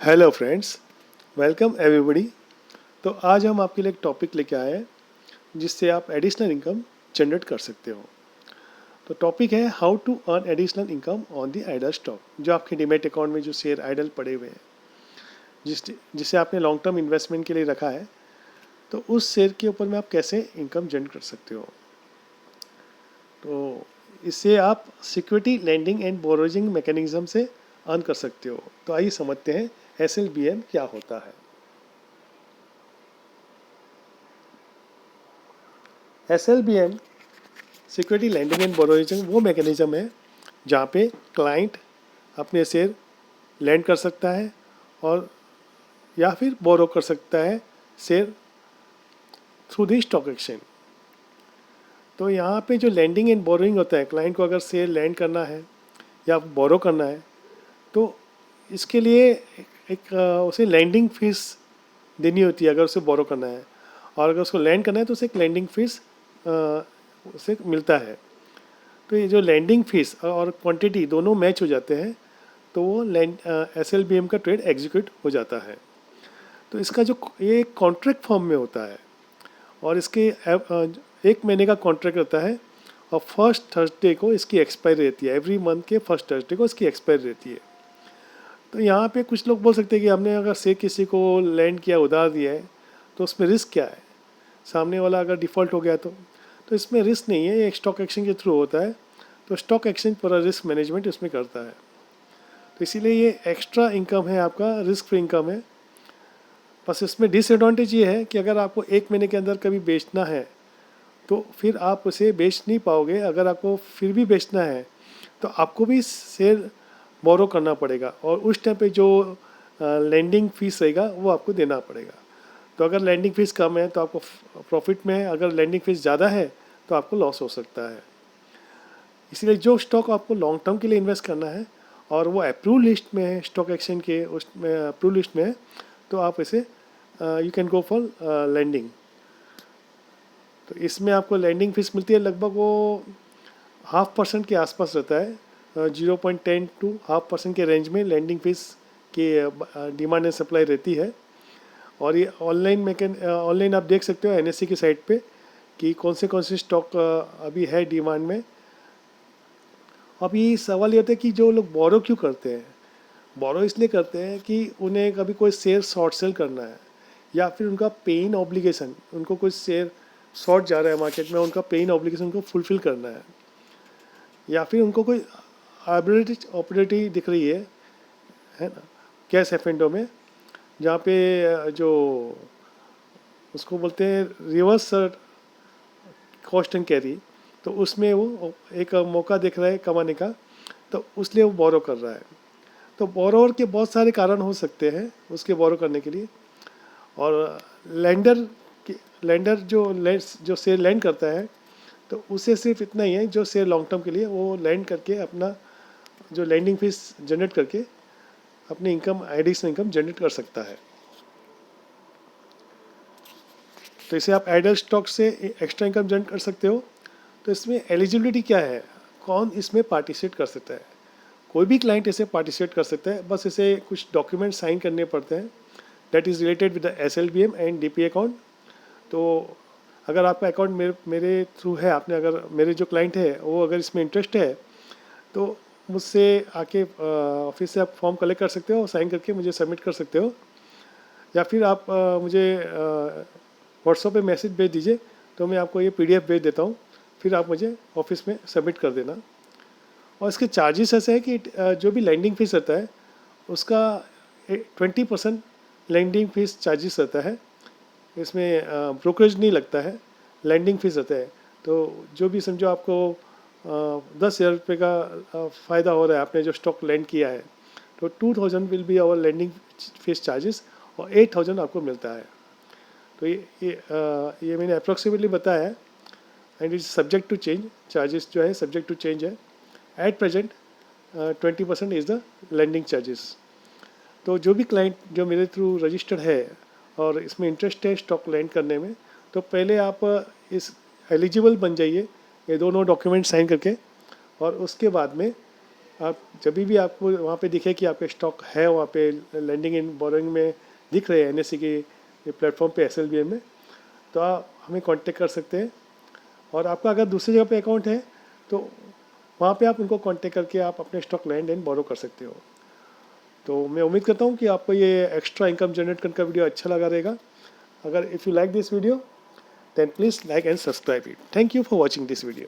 Hello friends, welcome everybody. तो आज हम आपके लिए एक टॉपिक लेके आए हैं जिससे आप एडिशनल इनकम जनरेट कर सकते हो। तो टॉपिक है how to earn additional income on the idle stock, जो आपके डीमैट अकाउंट में जो शेयर आइडल पड़े हुए हैं, जिसे आपने लॉन्ग टर्म इन्वेस्टमेंट के लिए रखा है, तो उस शेयर के ऊपर में आप कैसे इनकम जनरेट कर सकते हो। तो इससे आप सिक्योरिटी लैंडिंग एंड बोरोजिंग मैकेनिज्म से अर्न कर सकते हो। तो आइए समझते हैं SLBM क्या होता है। SLBM security lending and borrowing वो मैकेनिज्म है जहाँ पे क्लाइंट अपने शेयर लैंड कर सकता है और या फिर बोरो कर सकता है share through the stock exchange. तो यहाँ पे जो लैंडिंग एंड बोरोइंग होता है, क्लाइंट को अगर शेयर लैंड करना है या बोरो करना है तो इसके लिए उसे लैंडिंग फीस देनी होती है अगर उसे बोरो करना है, और अगर उसको लैंड करना है तो उसे एक लैंडिंग फीस उसे मिलता है। तो ये जो लैंडिंग फीस और क्वांटिटी दोनों मैच हो जाते हैं तो वो SLBM का ट्रेड एग्जीक्यूट हो जाता है। तो इसका जो ये कॉन्ट्रैक्ट फॉर्म में होता है और इसके 1 महीने का कॉन्ट्रैक्ट रहता है और फर्स्ट थर्सडे को इसकी एक्सपायरी रहती है। एवरी मंथ के फर्स्ट थर्सडे को इसकी एक्सपायरी रहती है। तो यहाँ पे कुछ लोग बोल सकते हैं कि हमने अगर से किसी को लैंड किया, उधार दिया है, तो उसमें रिस्क क्या है, सामने वाला अगर डिफ़ॉल्ट हो गया तो इसमें रिस्क नहीं है, ये एक स्टॉक एक्सचेंज के थ्रू होता है। तो स्टॉक एक्सचेंज पूरा रिस्क मैनेजमेंट इसमें करता है। तो इसीलिए ये एक्स्ट्रा इनकम है, आपका रिस्क फ्री इनकम है। बस इसमें डिसएडवांटेज ये है कि अगर आपको 1 महीने के अंदर कभी बेचना है तो फिर आप उसे बेच नहीं पाओगे। अगर आपको फिर भी बेचना है तो आपको भी शेयर बोरो करना पड़ेगा और उस टाइम पे जो लैंडिंग फीस रहेगा वो आपको देना पड़ेगा। तो अगर लैंडिंग फीस कम है तो आपको प्रॉफिट में है, अगर लैंडिंग फीस ज़्यादा है तो आपको लॉस हो सकता है। इसलिए जो स्टॉक आपको लॉन्ग टर्म के लिए इन्वेस्ट करना है और वो अप्रूव लिस्ट में है, स्टॉक एक्सचेंज के उसमें अप्रूव लिस्ट में है, तो आप इसे you can go for lending. तो इसमें आपको लैंडिंग फीस मिलती है लगभग वो 0.5% के आसपास रहता है। 0.10 to 0.5% के रेंज में लैंडिंग फीस की डिमांड एंड सप्लाई रहती है। और ये ऑनलाइन आप देख सकते हो NSE की साइट पे कि कौन से स्टॉक अभी है डिमांड में। अभी सवाल ये होता है कि जो लोग बोरो क्यों करते हैं। बोरो इसलिए करते हैं कि उन्हें कभी कोई शेयर शॉर्ट सेल करना है या फिर उनका पेइन ऑब्लिगेशन, उनको कोई शेयर शॉर्ट जा रहा है मार्केट में, उनका पेइन ऑब्लिगेशन को फुलफिल करना है, या फिर उनको कोई अपॉर्चुनिटी दिख रही है ना, कैश एफेंडो में, जहाँ पे जो उसको बोलते हैं रिवर्स कॉस्ट एंड कैरी, तो उसमें वो एक मौका देख रहा है कमाने का, तो उसलिए वो बोरो कर रहा है। तो बोरोवर के बहुत सारे कारण हो सकते हैं उसके बोरो करने के लिए। और लैंडर जो शेयर लैंड करता है तो उसे सिर्फ इतना ही है, जो शेयर लॉन्ग टर्म के लिए वो लैंड करके अपना जो लैंडिंग फीस जनरेट करके अपनी इनकम, एडिशनल इनकम जनरेट कर सकता है। तो इसे आप आइडल स्टॉक से एक्स्ट्रा इनकम जनरेट कर सकते हो। तो इसमें एलिजिबिलिटी क्या है, कौन इसमें पार्टिसिपेट कर सकता है। कोई भी क्लाइंट इसे पार्टिसिपेट कर सकता है, बस इसे कुछ डॉक्यूमेंट साइन करने पड़ते हैं that is related with the SLBM and DP account. तो अगर आपका अकाउंट मेरे थ्रू है, आपने अगर मेरे जो क्लाइंट है वो अगर इसमें इंटरेस्ट है तो मुझसे आके ऑफिस से आप फॉर्म कलेक्ट कर सकते हो, साइन करके मुझे सबमिट कर सकते हो, या फिर आप मुझे व्हाट्सएप पे मैसेज भेज दीजिए तो मैं आपको ये PDF भेज देता हूँ, फिर आप मुझे ऑफिस में सबमिट कर देना। और इसके चार्जेस ऐसे हैं कि जो भी लैंडिंग फीस रहता है उसका 20% लैंडिंग फीस चार्जेस रहता है। इसमें ब्रोकरेज नहीं लगता है, लैंडिंग फीस रहता है। तो जो भी समझो आपको 10,000 रुपये का फ़ायदा हो रहा है, आपने जो स्टॉक लैंड किया है, तो 2,000 will be our lending fees charges और 8,000 आपको मिलता है। तो ये मैंने अप्रॉक्सीमेटली बताया है and it's subject to change. Charges जो है सब्जेक्ट टू चेंज है। At present 20% is the lending charges. तो जो भी क्लाइंट जो मेरे थ्रू रजिस्टर्ड है और इसमें इंटरेस्ट है स्टॉक लैंड करने में, तो पहले आप इस एलिजिबल बन जाइए ये दोनों डॉक्यूमेंट साइन करके, और उसके बाद में आप जब भी आपको वहाँ पे दिखे कि आपके स्टॉक है वहाँ पे लैंडिंग इन बोरोइंग में दिख रहे हैं NSE के प्लेटफॉर्म पे SLBM में, तो आप हमें कांटेक्ट कर सकते हैं। और आपका अगर दूसरी जगह पे अकाउंट है तो वहाँ पे आप उनको कांटेक्ट करके आप अपने स्टॉक लैंड एंड बोरो कर सकते हो। तो मैं उम्मीद करता हूँ कि आपको ये एक्स्ट्रा इनकम जनरेट करने का वीडियो अच्छा लगा रहेगा। अगर if you like this video then please like and subscribe it. Thank you for watching this video.